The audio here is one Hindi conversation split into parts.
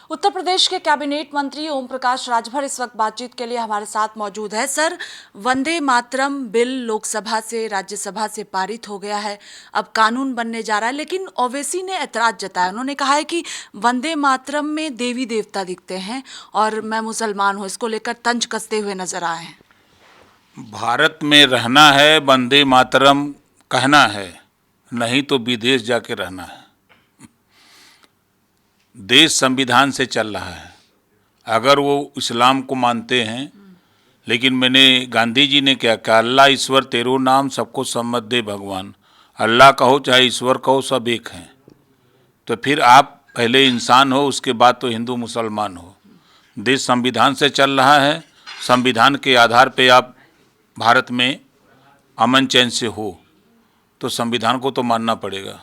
उत्तर प्रदेश के कैबिनेट मंत्री ओम प्रकाश राजभर इस वक्त बातचीत के लिए हमारे साथ मौजूद है। सर, वंदे मातरम बिल लोकसभा से राज्यसभा से पारित हो गया है, अब कानून बनने जा रहा है, लेकिन ओवैसी ने ऐतराज जताया। उन्होंने कहा है कि वंदे मातरम में देवी देवता दिखते हैं और मैं मुसलमान हूँ, इसको लेकर तंज कसते हुए नजर आए हैं। भारत में रहना है, वंदे मातरम कहना है, नहीं तो विदेश जाके रहना है। देश संविधान से चल रहा है। अगर वो इस्लाम को मानते हैं, लेकिन मैंने गांधी जी ने क्या कहा, अल्लाह ईश्वर तेरो नाम सबको सम्मत दे भगवान। अल्लाह कहो चाहे ईश्वर कहो, सब एक हैं। तो फिर आप पहले इंसान हो, उसके बाद तो हिंदू मुसलमान हो। देश संविधान से चल रहा है, संविधान के आधार पे आप भारत में अमन चैन से हो, तो संविधान को तो मानना पड़ेगा।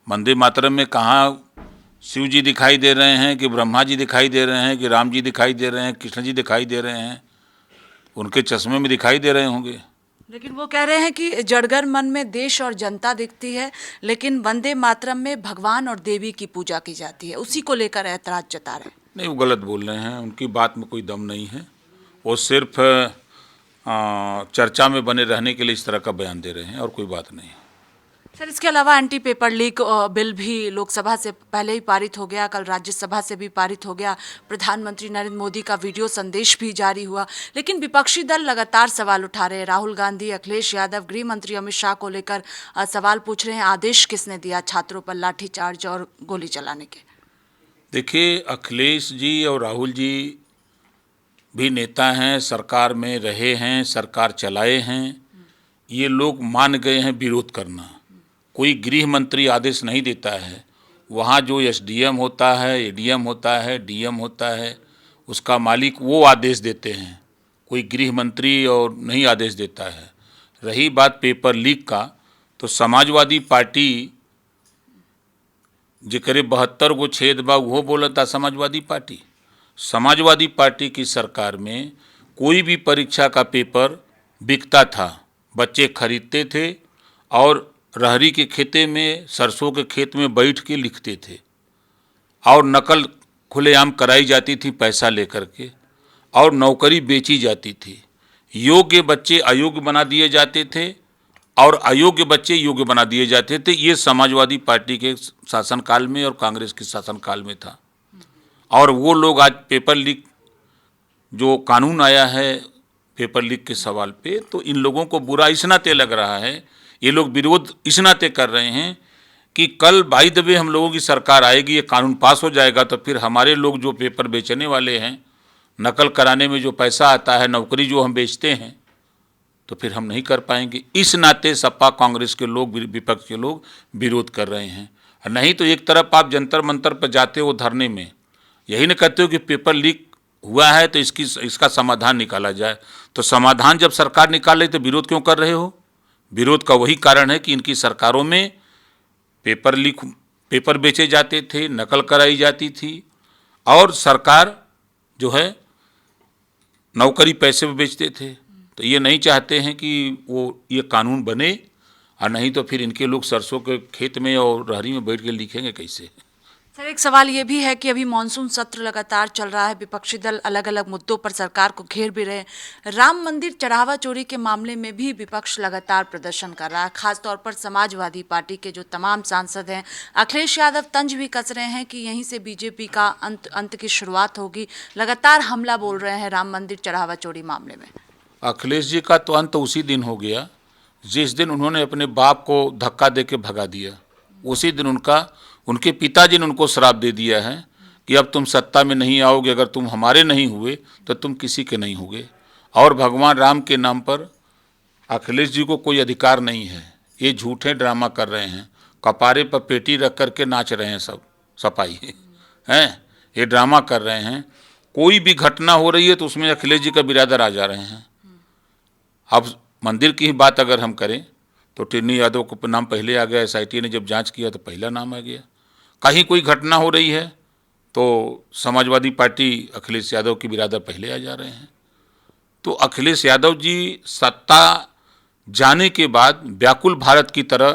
वंदे मातरम में कहाँ शिव जी दिखाई दे रहे हैं, कि ब्रह्मा जी दिखाई दे रहे हैं, कि राम जी दिखाई दे रहे हैं, कृष्ण जी दिखाई दे रहे हैं? उनके चश्मे में दिखाई दे रहे होंगे। लेकिन वो कह रहे हैं कि जड़गर मन में देश और जनता दिखती है, लेकिन वंदे मातरम में भगवान और देवी की पूजा की जाती है, उसी को लेकर ऐतराज जता रहे हैं। नहीं, वो गलत बोल रहे हैं, उनकी बात में कोई दम नहीं है। वो सिर्फ चर्चा में बने रहने के लिए इस तरह का बयान दे रहे हैं, और कोई बात नहीं। सर, इसके अलावा एंटी पेपर लीक बिल भी लोकसभा से पहले ही पारित हो गया, कल राज्यसभा से भी पारित हो गया। प्रधानमंत्री नरेंद्र मोदी का वीडियो संदेश भी जारी हुआ, लेकिन विपक्षी दल लगातार सवाल उठा रहे हैं। राहुल गांधी, अखिलेश यादव, गृह मंत्री अमित शाह को लेकर सवाल पूछ रहे हैं, आदेश किसने दिया छात्रों पर लाठीचार्ज और गोली चलाने के? देखिए, अखिलेश जी और राहुल जी भी नेता हैं, सरकार में रहे हैं, सरकार चलाए हैं। ये लोग मान गए हैं विरोध करना। कोई गृह मंत्री आदेश नहीं देता है। वहाँ जो एसडीएम होता है, एडीएम होता है, डीएम होता है, उसका मालिक वो आदेश देते हैं। कोई गृह मंत्री और नहीं आदेश देता है। रही बात पेपर लीक का, तो समाजवादी पार्टी जेकरे 72 गो छेद बा वो बोलता समाजवादी पार्टी। समाजवादी पार्टी की सरकार में कोई भी परीक्षा का पेपर बिकता था, बच्चे खरीदते थे और रहरी के खेते में, सरसों के खेत में बैठ के लिखते थे, और नकल खुलेआम कराई जाती थी पैसा लेकर के, और नौकरी बेची जाती थी। योग्य बच्चे अयोग्य बना दिए जाते थे और अयोग्य बच्चे योग्य बना दिए जाते थे। ये समाजवादी पार्टी के शासनकाल में और कांग्रेस के शासनकाल में था। और वो लोग आज पेपर लीक जो कानून आया है पेपर लीक के सवाल पे, तो इन लोगों को बुरा इस नाते लग रहा है, ये लोग विरोध इस नाते कर रहे हैं कि कल बाई द वे हम लोगों की सरकार आएगी, ये कानून पास हो जाएगा, तो फिर हमारे लोग जो पेपर बेचने वाले हैं, नकल कराने में जो पैसा आता है, नौकरी जो हम बेचते हैं, तो फिर हम नहीं कर पाएंगे। इस नाते सपा कांग्रेस के लोग, विपक्ष के लोग विरोध कर रहे हैं। नहीं तो एक तरफ आप जंतर मंतर पर जाते हो धरने में, यही न कहते हो कि पेपर लीक हुआ है तो इसका समाधान निकाला जाए। तो समाधान जब सरकार निकाल रही तो विरोध क्यों कर रहे हो? विरोध का वही कारण है कि इनकी सरकारों में पेपर बेचे जाते थे, नकल कराई जाती थी, और सरकार जो है नौकरी पैसे में बेचते थे। तो ये नहीं चाहते हैं कि ये कानून बने, और नहीं तो फिर इनके लोग सरसों के खेत में और रहरी में बैठ के लिखेंगे कैसे? सर, एक सवाल ये भी है कि अभी मानसून सत्र लगातार चल रहा है, विपक्षी दल अलग अलग मुद्दों पर सरकार को घेर भी रहे हैं। राम मंदिर चढ़ावा चोरी के मामले में भी विपक्ष लगातार प्रदर्शन कर रहा है, खासतौर पर समाजवादी पार्टी के जो तमाम सांसद हैं। अखिलेश यादव तंज भी कस रहे हैं कि यहीं से बीजेपी का अंत की शुरुआत होगी, लगातार हमला बोल रहे हैं राम मंदिर चढ़ावा चोरी मामले में। अखिलेश जी का तो अंत उसी दिन हो गया जिस दिन उन्होंने अपने बाप को धक्का दे के भगा दिया। उसी दिन उनके पिताजी ने उनको श्राप दे दिया है कि अब तुम सत्ता में नहीं आओगे, अगर तुम हमारे नहीं हुए तो तुम किसी के नहीं होगे। और भगवान राम के नाम पर अखिलेश जी को कोई अधिकार नहीं है। ये झूठे ड्रामा कर रहे हैं, कपारे पर पेटी रख करके नाच रहे हैं, सब सपाई हैं, ये ड्रामा कर रहे हैं। कोई भी घटना हो रही है तो उसमें अखिलेश जी का बिरादर आ जा रहे हैं। अब मंदिर की ही बात अगर हम करें तो टिन्नी यादव का नाम पहले आ गया, एसआईटी ने जब जांच किया तो पहला नाम आ गया। कहीं कोई घटना हो रही है तो समाजवादी पार्टी अखिलेश यादव की बिरादर पहले आ जा रहे हैं। तो अखिलेश यादव जी सत्ता जाने के बाद व्याकुल भारत की तरह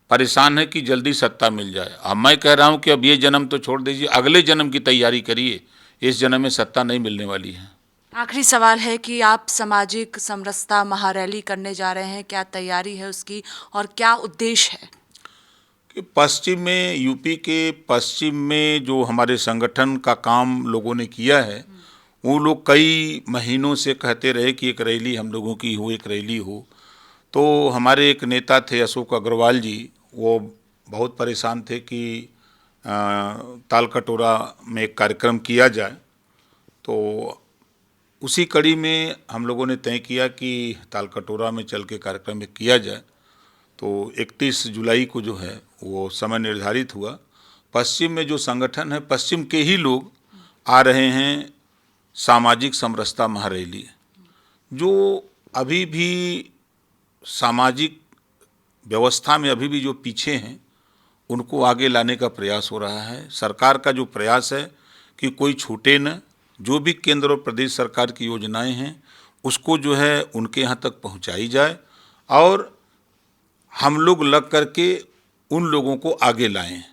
परेशान है कि जल्दी सत्ता मिल जाए। अब मैं कह रहा हूँ कि अब ये जन्म तो छोड़ दीजिए, अगले जन्म की तैयारी करिए, इस जन्म में सत्ता नहीं मिलने वाली है। आखिरी सवाल है कि आप सामाजिक समरसता महारैली करने जा रहे हैं, क्या तैयारी है उसकी और क्या उद्देश्य है? कि पश्चिम में, यूपी के पश्चिम में जो हमारे संगठन का काम लोगों ने किया है, वो लोग कई महीनों से कहते रहे कि एक रैली हम लोगों की हो, एक रैली हो। तो हमारे एक नेता थे अशोक अग्रवाल जी, वो बहुत परेशान थे कि ताल कटोरा में एक कार्यक्रम किया जाए। तो उसी कड़ी में हम लोगों ने तय किया कि ताल कटोरा में चल के कार्यक्रम एक किया जाए। तो 31 जुलाई को जो है वो समय निर्धारित हुआ। पश्चिम में जो संगठन है, पश्चिम के ही लोग आ रहे हैं सामाजिक समरसता महारैली, जो अभी भी सामाजिक व्यवस्था में अभी भी जो पीछे हैं उनको आगे लाने का प्रयास हो रहा है। सरकार का जो प्रयास है कि कोई छूटे न, जो भी केंद्र और प्रदेश सरकार की योजनाएं हैं उसको जो है उनके यहाँ तक पहुँचाई जाए और हम लोग लग करके उन लोगों को आगे लाएं।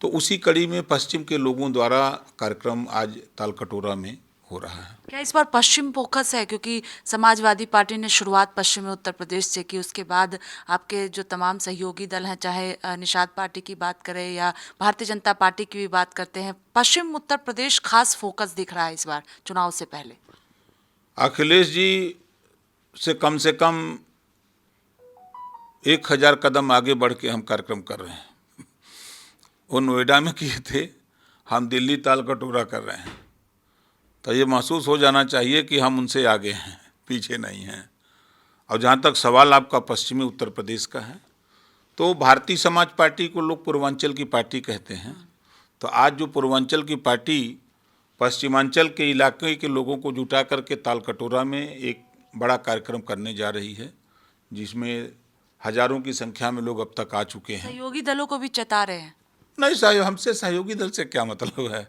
तो उसी कड़ी में पश्चिम के लोगों द्वारा कार्यक्रम आज ताल कटोरा में हो रहा है। क्या इस बार पश्चिम फोकस है, क्योंकि समाजवादी पार्टी ने शुरुआत पश्चिमी उत्तर प्रदेश से की, उसके बाद आपके जो तमाम सहयोगी दल हैं, चाहे निषाद पार्टी की बात करें या भारतीय जनता पार्टी की भी बात करते हैं, पश्चिम उत्तर प्रदेश खास फोकस दिख रहा है इस बार चुनाव से पहले? अखिलेश जी से कम 1000 कदम आगे बढ़ के हम कार्यक्रम कर रहे हैं। वो नोएडा में किए थे, हम दिल्ली ताल कटोरा कर रहे हैं। तो ये महसूस हो जाना चाहिए कि हम उनसे आगे हैं, पीछे नहीं हैं। और जहाँ तक सवाल आपका पश्चिमी उत्तर प्रदेश का है, तो भारतीय समाज पार्टी को लोग पूर्वांचल की पार्टी कहते हैं। तो आज जो पूर्वांचल की पार्टी पश्चिमांचल के इलाके के लोगों को जुटा करके ताल कटोरा में एक बड़ा कार्यक्रम करने जा रही है, जिसमें हजारों की संख्या में लोग अब तक आ चुके हैं। सहयोगी दलों को भी चता रहे हैं? नहीं, हमसे सहयोगी दल से क्या मतलब है।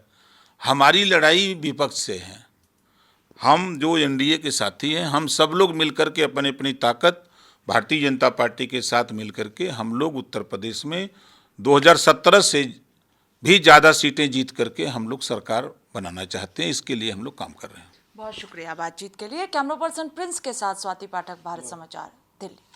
हमारी लड़ाई विपक्ष से है। हम जो एनडीए के साथी हैं, हम सब लोग मिलकर के अपनी अपनी ताकत भारतीय जनता पार्टी के साथ मिलकर के हम लोग उत्तर प्रदेश में 2017 से भी ज़्यादा सीटें जीत करके हम लोग सरकार बनाना चाहते हैं। इसके लिए हम लोग काम कर रहे हैं। बहुत शुक्रिया बातचीत के लिए। कैमरा पर्सन प्रिंस के साथ स्वाति पाठक, भारत समाचार, दिल्ली।